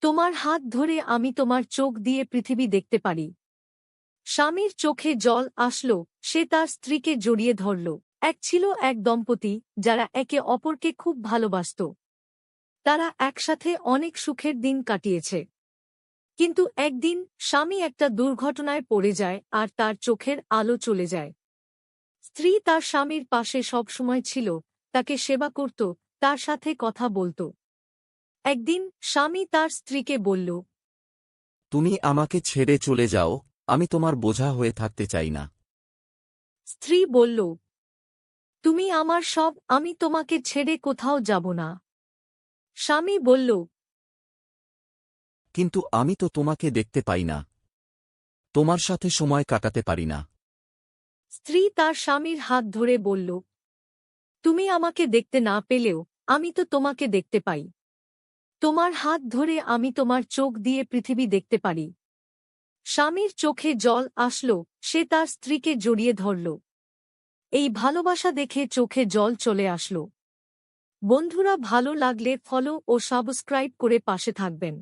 তোমার হাত ধরে আমি তোমার চোখ দিয়ে পৃথিবী দেখতে পারি। স্বামীর চোখে জল আসল, সে তার স্ত্রীকে জড়িয়ে ধরল। ছিল এক দম্পতি যারা একে অপরকে খুব ভালোবাসত। তারা একসাথে অনেক সুখের দিন কাটিয়েছে। কিন্তু একদিন স্বামী একটা দুর্ঘটনায় পড়ে যায় আর তার চোখের আলো চলে যায়। স্ত্রী তার স্বামীর পাশে সবসময় ছিল, তাকে সেবা করত, তার সাথে কথা বলত। একদিন স্বামী তার স্ত্রীকে বলল, তুমি আমাকে ছেড়ে চলে যাও, আমি তোমার বোঝা হয়ে থাকতে চাই না। স্ত্রী বলল, তুমি আমার সব, আমি তোমাকে ছেড়ে কোথাও যাব না। স্বামী বলল, কিন্তু আমি তো তোমাকে দেখতে পাই না, তোমার সাথে সময় কাটাতে পারি না। স্ত্রী তার স্বামীর হাত ধরে বলল, তুমি আমাকে দেখতে না পেলেও আমি তো তোমাকে দেখতে পাই। তোমার হাত ধরে আমি তোমার চোখ দিয়ে পৃথিবী দেখতে পারি। স্বামীর চোখে জল আসল, সে তার স্ত্রীকে জড়িয়ে ধরল। এই ভালোবাসা দেখে চোখে জল চলে আসল। বন্ধুরা, ভালো লাগলে ফলো ও সাবস্ক্রাইব করে পাশে থাকবেন।